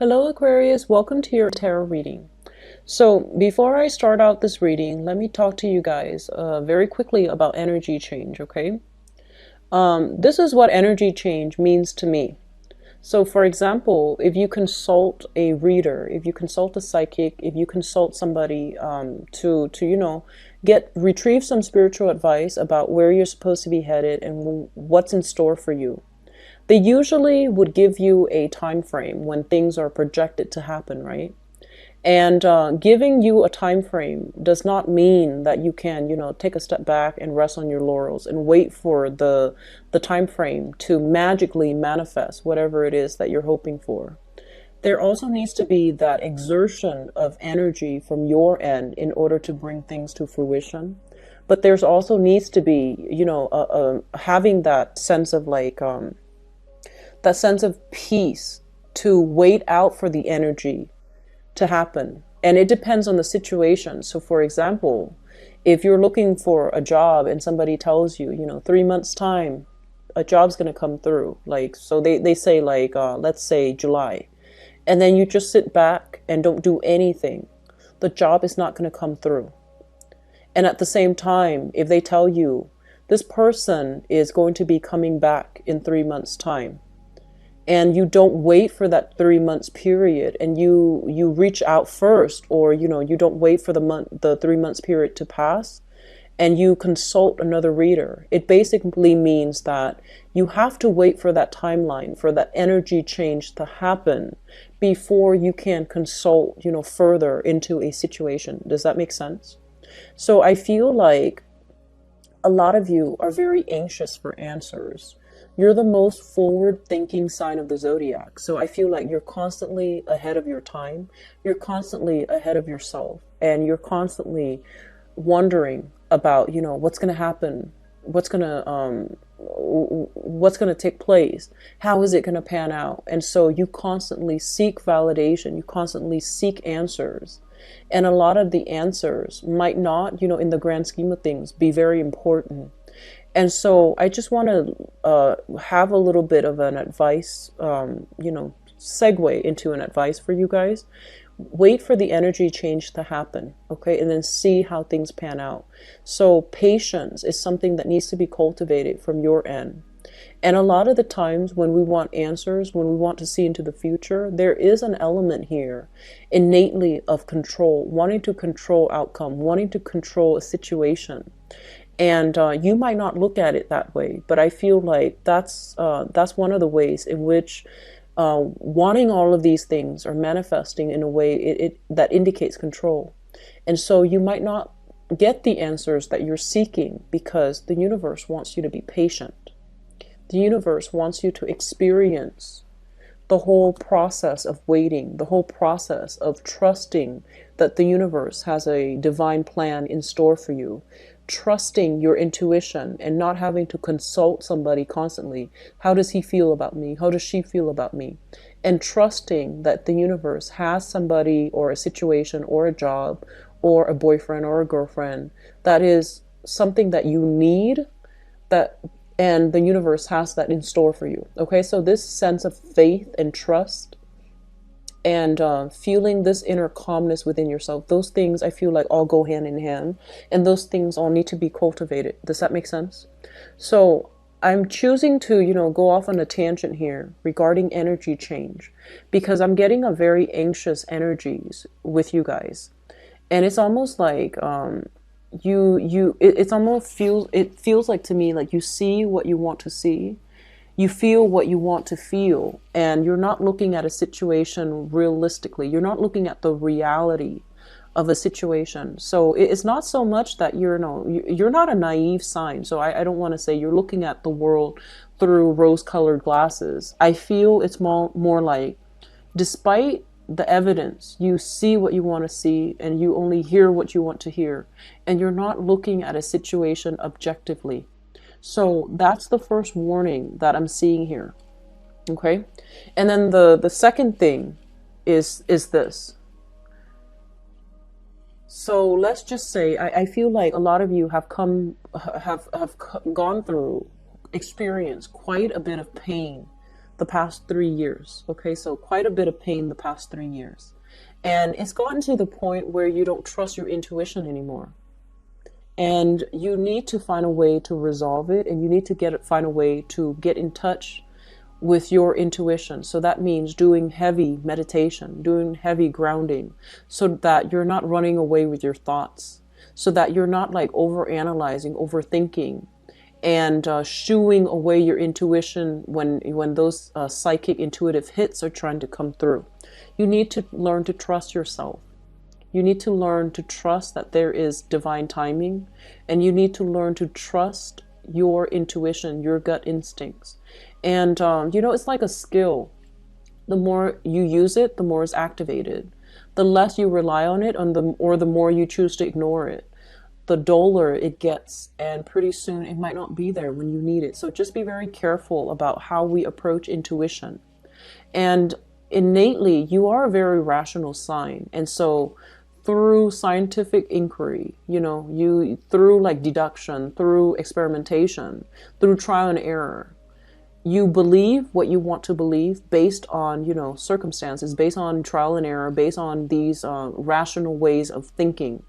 Hello Aquarius, welcome to your tarot reading. So before I start out this reading, let me talk to you guys very quickly about energy change, okay? This is what energy change means to me. So for example, if you consult a reader, if you consult a psychic, if you consult somebody retrieve some spiritual advice about where you're supposed to be headed and what's in store for you, they usually would give you a time frame when things are projected to happen, right? And giving you a time frame does not mean that you can, take a step back and rest on your laurels and wait for the time frame to magically manifest whatever it is that you're hoping for. There also needs to be that exertion of energy from your end in order to bring things to fruition. But there's also needs to be, having that sense of that sense of peace to wait out for the energy to happen. And it depends on the situation. So for example, if you're looking for a job and somebody tells you, 3 months time, a job's going to come through. So they say let's say July. And then you just sit back and don't do anything. The job is not going to come through. And at the same time, if they tell you this person is going to be coming back in 3 months time, and you don't wait for that 3 months period and you reach out first, or you don't wait for the 3 months period to pass and you consult another reader, it basically means that you have to wait for that timeline, for that energy change to happen before you can consult further into a situation. Does that make sense? So I feel like a lot of you are very anxious for answers. You're the most forward-thinking sign of the zodiac. So I feel like you're constantly ahead of your time. You're constantly ahead of yourself. And you're constantly wondering about, what's going to happen? What's going to take place? How is it going to pan out? And so you constantly seek validation. You constantly seek answers. And a lot of the answers might not, in the grand scheme of things, be very important. And so I just want to have a little bit of an advice, segue into an advice for you guys. Wait for the energy change to happen, okay? And then see how things pan out. So patience is something that needs to be cultivated from your end. And a lot of the times when we want answers, when we want to see into the future, there is an element here innately of control, wanting to control outcome, wanting to control a situation. And you might not look at it that way, but I feel like that's one of the ways in which wanting all of these things are manifesting in a way that indicates control. And so you might not get the answers that you're seeking because the universe wants you to be patient. The universe wants you to experience the whole process of waiting, the whole process of trusting that the universe has a divine plan in store for you. Trusting your intuition and not having to consult somebody constantly. How does he feel about me? How does she feel about me? And trusting that the universe has somebody or a situation or a job or a boyfriend or a girlfriend that is something that you need, and the universe has that in store for you. Okay, so this sense of faith and trust and feeling this inner calmness within yourself, those things I feel like all go hand in hand, and those things all need to be cultivated. Does that make sense? So I'm choosing to, go off on a tangent here regarding energy change because I'm getting a very anxious energies with you guys. And it's almost like it feels like to me like you see what you want to see. You feel what you want to feel, and you're not looking at a situation realistically. You're not looking at the reality of a situation. So it's not so much that you're not a naive sign. So I don't want to say you're looking at the world through rose-colored glasses. I feel it's more like, despite the evidence, you see what you want to see, and you only hear what you want to hear, and you're not looking at a situation objectively. So that's the first warning that I'm seeing here. Okay. And then the second thing is this. So let's just say, I feel like a lot of you have gone through, experienced quite a bit of pain the past 3 years. Okay, so quite a bit of pain the past 3 years. And it's gotten to the point where you don't trust your intuition anymore. And you need to find a way to resolve it, and you need to find a way to get in touch with your intuition. So that means doing heavy meditation, doing heavy grounding, so that you're not running away with your thoughts, so that you're not like overanalyzing, overthinking, and shooing away your intuition when those psychic intuitive hits are trying to come through. You need to learn to trust yourself. You need to learn to trust that there is divine timing, and you need to learn to trust your intuition, your gut instincts. And it's like a skill. The more you use it, the more it's activated. The less you rely on it, or the more you choose to ignore it, the duller it gets, and pretty soon it might not be there when you need it. So just be very careful about how we approach intuition. And innately, you are a very rational sign. And so through scientific inquiry, through like deduction, through experimentation, through trial and error, you believe what you want to believe based on, circumstances, based on trial and error, based on these rational ways of thinking.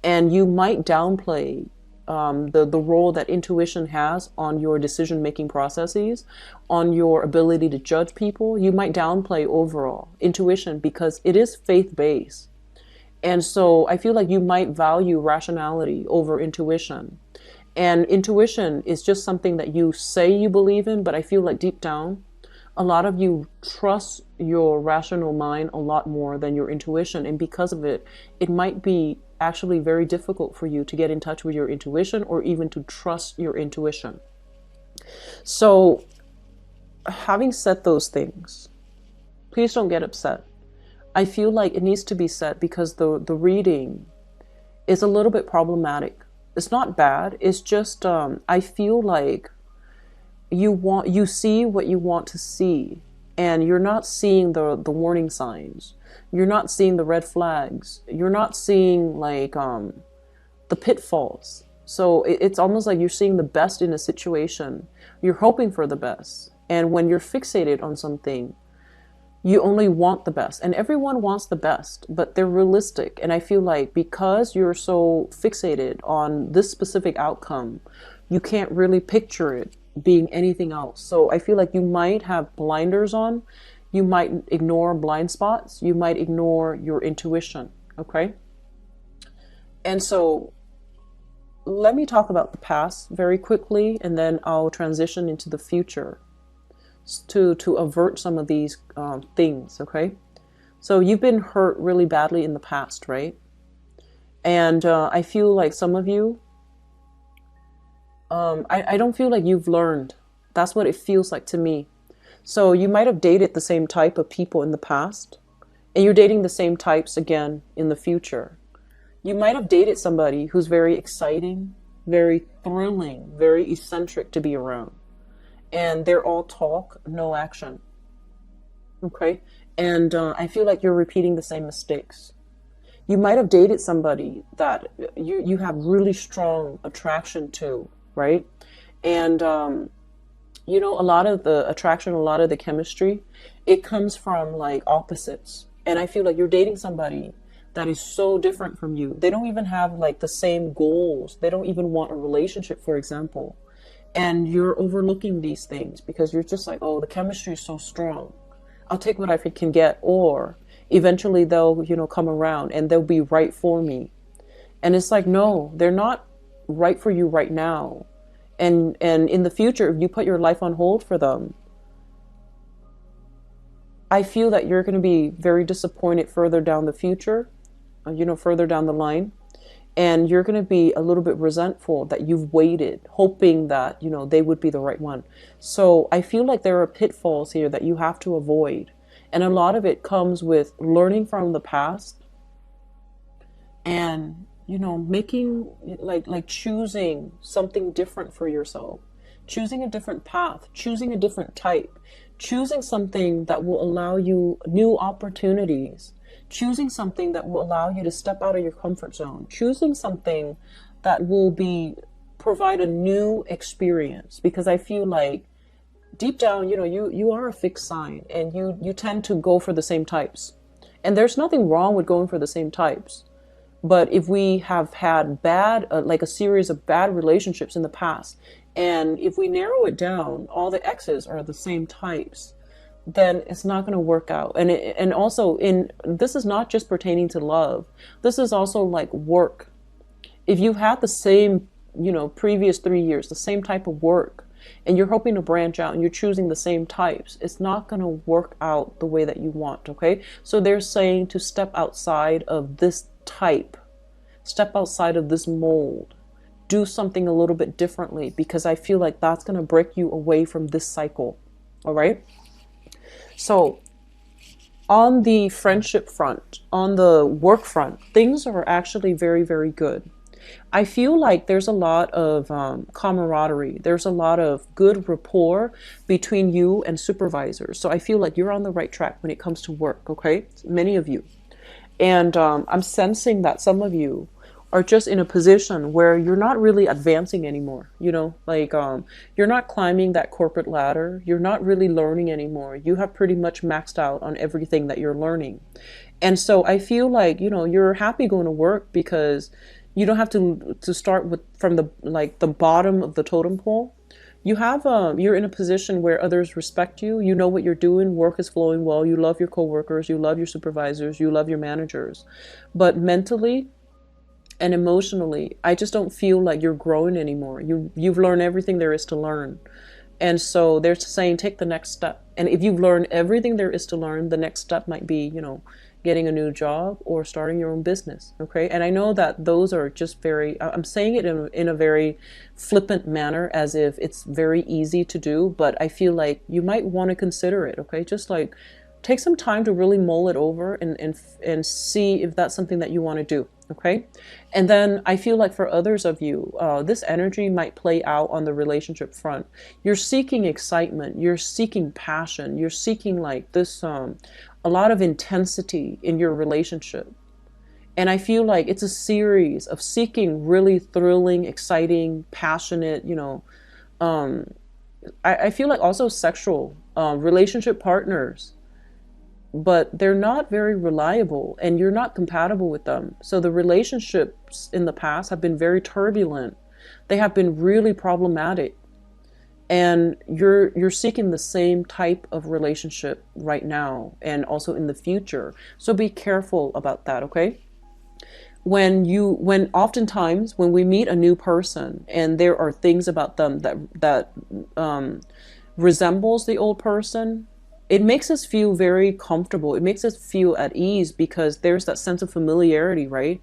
And you might downplay the role that intuition has on your decision-making processes, on your ability to judge people. You might downplay overall intuition because it is faith-based. And so I feel like you might value rationality over intuition. And intuition is just something that you say you believe in, but I feel like deep down, a lot of you trust your rational mind a lot more than your intuition. And because of it, it might be actually very difficult for you to get in touch with your intuition, or even to trust your intuition. So having said those things, please don't get upset. I feel like it needs to be said because the reading is a little bit problematic. It's not bad. It's just I feel like you see what you want to see, and you're not seeing the warning signs. You're not seeing the red flags. You're not seeing like the pitfalls. So it's almost like you're seeing the best in a situation. You're hoping for the best. And when you're fixated on something, you only want the best. And everyone wants the best, but they're realistic. And I feel like because you're so fixated on this specific outcome, you can't really picture it being anything else. So I feel like you might have blinders on. You might ignore blind spots. You might ignore your intuition. Okay? And so let me talk about the past very quickly, and then I'll transition into the future to avert some of these things. Okay? So you've been hurt really badly in the past, right? And I feel like some of you, I don't feel like you've learned. That's what it feels like to me. So you might have dated the same type of people in the past, and you're dating the same types again in the future. You might have dated somebody who's very exciting, very thrilling, very eccentric to be around. And they're all talk, no action. Okay? And I feel like you're repeating the same mistakes. You might have dated somebody that you have really strong attraction to, right? And a lot of the attraction, a lot of the chemistry, it comes from like opposites. And I feel like you're dating somebody that is so different from you. They don't even have like the same goals. They don't even want a relationship, for example. And you're overlooking these things because you're just like, oh, the chemistry is so strong. I'll take what I can get. Or eventually they'll, come around and they'll be right for me. And it's like, no, they're not right for you right now. And in the future, if you put your life on hold for them, I feel that you're going to be very disappointed further down the future, further down the line. And you're going to be a little bit resentful that you've waited, hoping that, they would be the right one. So I feel like there are pitfalls here that you have to avoid. And a lot of it comes with learning from the past and making like choosing something different for yourself, choosing a different path, choosing a different type, choosing something that will allow you new opportunities, choosing something that will allow you to step out of your comfort zone, choosing something that will provide a new experience. Because I feel like deep down, you are a fixed sign, and you tend to go for the same types. And there's nothing wrong with going for the same types. But if we have had bad, like a series of bad relationships in the past, and if we narrow it down, all the exes are the same types, then it's not going to work out. And also, in this is not just pertaining to love. This is also like work. If you had the same, previous 3 years, the same type of work, and you're hoping to branch out and you're choosing the same types, it's not going to work out the way that you want, okay? So they're saying to step outside of this type, step outside of this mold, do something a little bit differently, because I feel like that's going to break you away from this cycle, all right? So on the friendship front, on the work front, things are actually very, very good. I feel like there's a lot of camaraderie. There's a lot of good rapport between you and supervisors. So I feel like you're on the right track when it comes to work, okay? Many of you. And I'm sensing that some of you are just in a position where you're not really advancing anymore. You're not climbing that corporate ladder. You're not really learning anymore. You have pretty much maxed out on everything that you're learning. And so I feel like, you're happy going to work because you don't have to start from the bottom of the totem pole. You're in a position where others respect you. You know what you're doing. Work is flowing well. You love your coworkers. You love your supervisors. You love your managers. But mentally and emotionally, I just don't feel like you're growing anymore. You've learned everything there is to learn. And so they're saying, take the next step. And if you've learned everything there is to learn, the next step might be, getting a new job or starting your own business. Okay. And I know that those are just I'm saying it in a very flippant manner, as if it's very easy to do, but I feel like you might want to consider it. Okay. Just like take some time to really mull it over and see if that's something that you want to do. Okay. And then I feel like for others of you, this energy might play out on the relationship front. You're seeking excitement. You're seeking passion. You're seeking like this, a lot of intensity in your relationship. And I feel like it's a series of seeking really thrilling, exciting, passionate, I feel like also sexual relationship partners, but they're not very reliable and you're not compatible with them. So the relationships in the past have been very turbulent. They have been really problematic. And you're seeking the same type of relationship right now and also in the future. So be careful about that, okay? Oftentimes when we meet a new person and there are things about them that resembles the old person, it makes us feel very comfortable. It makes us feel at ease because there's that sense of familiarity, right?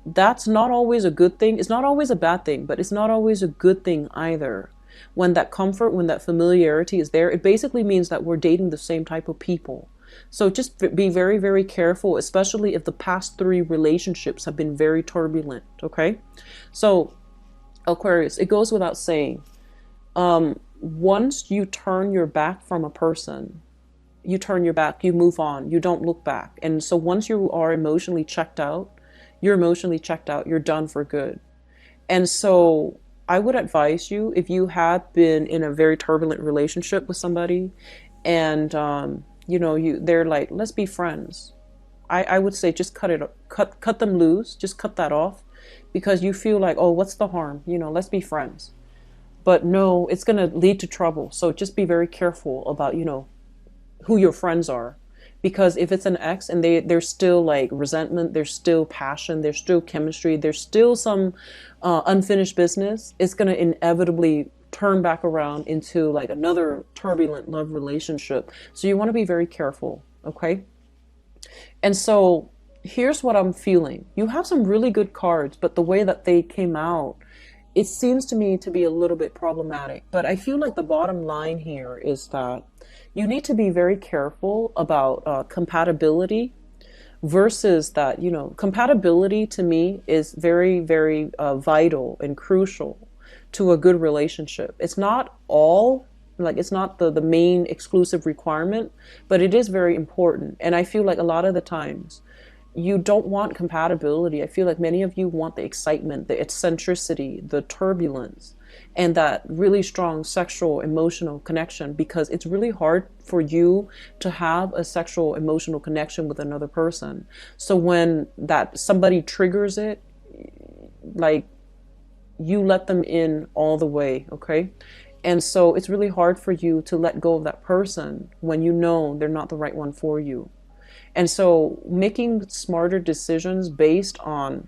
That's not always a good thing. It's not always a bad thing, but it's not always a good thing either. When that comfort, when that familiarity is there, it basically means that we're dating the same type of people. So just be very, very careful, especially if the past 3 relationships have been very turbulent, okay? So Aquarius, it goes without saying, once you turn your back from a person, you turn your back, you move on, you don't look back. And so once you are emotionally checked out, you're done for good. And so I would advise you, if you had been in a very turbulent relationship with somebody and, they're like, let's be friends. I would say just cut them loose, just cut that off, because you feel like, oh, what's the harm? Let's be friends. But no, it's going to lead to trouble. So just be very careful about, who your friends are. Because if it's an ex and there's still like resentment, there's still passion, there's still chemistry, there's still some unfinished business, it's going to inevitably turn back around into like another turbulent love relationship. So you want to be very careful, okay? And so here's what I'm feeling. You have some really good cards, but the way that they came out, it seems to me to be a little bit problematic. But I feel like the bottom line here is that you need to be very careful about compatibility versus that, compatibility to me is very, very vital and crucial to a good relationship. It's not it's not the main exclusive requirement, but it is very important. And I feel like a lot of the times you don't want compatibility. I feel like many of you want the excitement, the eccentricity, the turbulence. and that really strong sexual emotional connection, because it's really hard for you to have a sexual emotional connection with another person. So when that somebody triggers it, like, you let them in all the way, okay? And so it's really hard for you to let go of that person when you know they're not the right one for you. And so making smarter decisions based on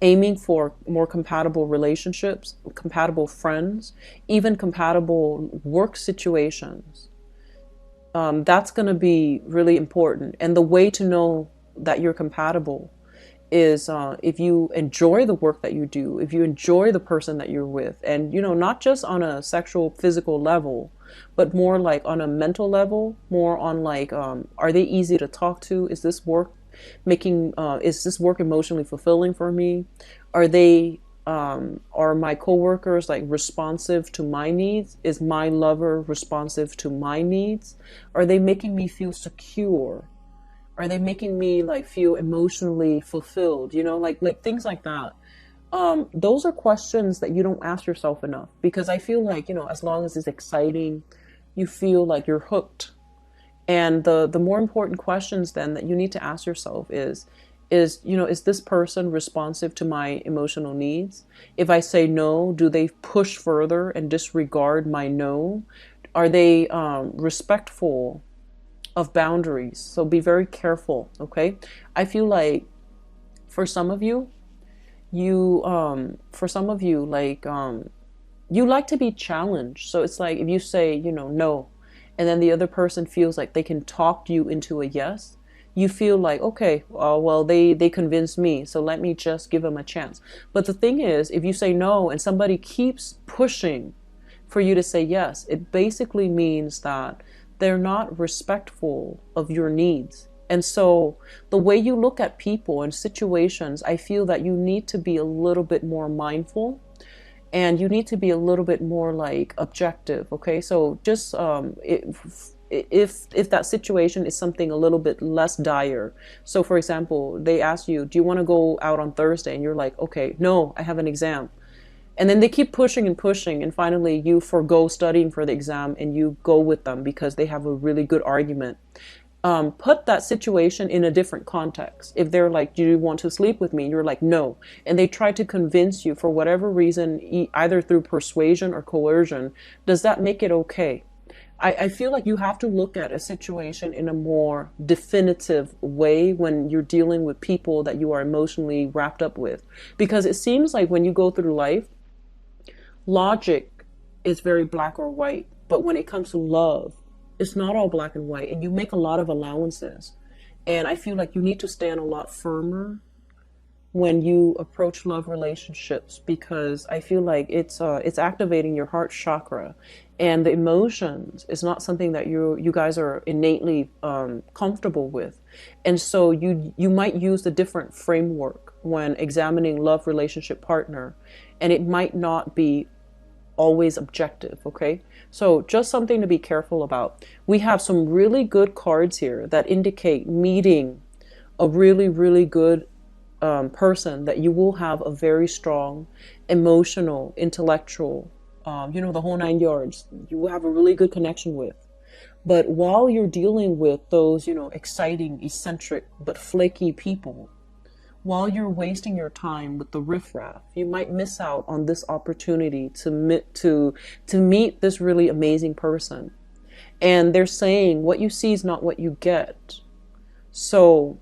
aiming for more compatible relationships, compatible friends, even compatible work situations, that's going to be really important. And the way to know that you're compatible is if you enjoy the work that you do, if you enjoy the person that you're with, and not just on a sexual physical level, but more like on a mental level, more on like, are they easy to talk to? Is this work emotionally fulfilling for me? Are my coworkers like responsive to my needs? Is my lover responsive to my needs? Are they making me feel secure? Are they making me like feel emotionally fulfilled? Like things like that. Those are questions that you don't ask yourself enough, because I feel like, as long as it's exciting, you feel like you're hooked. And the more important questions then that you need to ask yourself is this person responsive to my emotional needs? If I say no, do they push further and disregard my no? Are they respectful of boundaries? So be very careful, okay? I feel like for some of you, you like to be challenged. So it's like if you say, no, and then the other person feels like they can talk you into a yes, you feel like, okay, well, they convinced me, so let me just give them a chance. But the thing is, if you say no and somebody keeps pushing for you to say yes, it basically means that they're not respectful of your needs. And so the way you look at people and situations, I feel that you need to be a little bit more mindful, and you need to be a little bit more like objective. Okay, so just if that situation is something a little bit less dire. So for example, they ask you, do you want to go out on Thursday? And you're like, okay, no, I have an exam. And then they keep pushing and pushing, and finally you forgo studying for the exam and you go with them because they have a really good argument. Put that situation in a different context. If they're like, do you want to sleep with me? You're like, no. And they try to convince you for whatever reason, either through persuasion or coercion. Does that make it okay? I feel like you have to look at a situation in a more definitive way when you're dealing with people that you are emotionally wrapped up with. Because it seems like when you go through life, logic is very black or white. But when it comes to love, it's not all black and white, and you make a lot of allowances. And I feel like you need to stand a lot firmer when you approach love relationships, because I feel like it's activating your heart chakra, and the emotions is not something that you guys are innately comfortable with. And so you might use a different framework when examining love relationship partner, and it might not be always objective, okay? So just something to be careful about. We have some really good cards here that indicate meeting a really, really good person that you will have a very strong emotional, intellectual, the whole nine yards. You will have a really good connection with. But while you're dealing with those, exciting, eccentric, but flaky people, while you're wasting your time with the riffraff, you might miss out on this opportunity to meet this really amazing person. And they're saying what you see is not what you get. So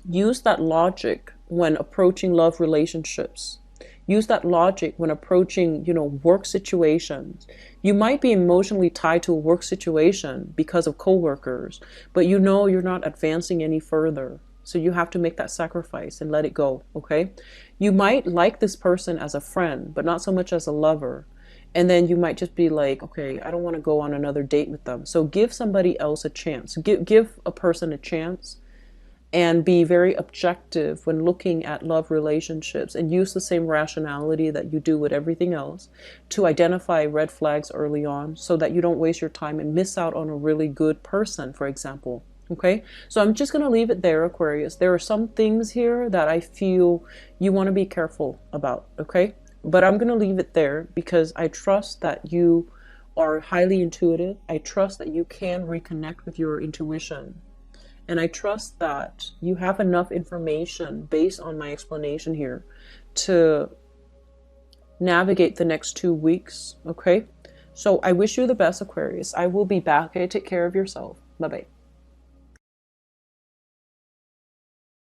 use that logic when approaching love relationships. Use that logic when approaching, work situations. You might be emotionally tied to a work situation because of coworkers, but you're not advancing any further. So you have to make that sacrifice and let it go, okay? You might like this person as a friend, but not so much as a lover. And then you might just be like, okay, I don't want to go on another date with them. So give somebody else a chance. Give a person a chance, and be very objective when looking at love relationships, and use the same rationality that you do with everything else to identify red flags early on, so that you don't waste your time and miss out on a really good person, for example. Okay, so I'm just going to leave it there, Aquarius. There are some things here that I feel you want to be careful about, okay? But I'm going to leave it there because I trust that you are highly intuitive. I trust that you can reconnect with your intuition. And I trust that you have enough information based on my explanation here to navigate the next 2 weeks. Okay? So I wish you the best, Aquarius. I will be back. Okay? Take care of yourself. Bye-bye.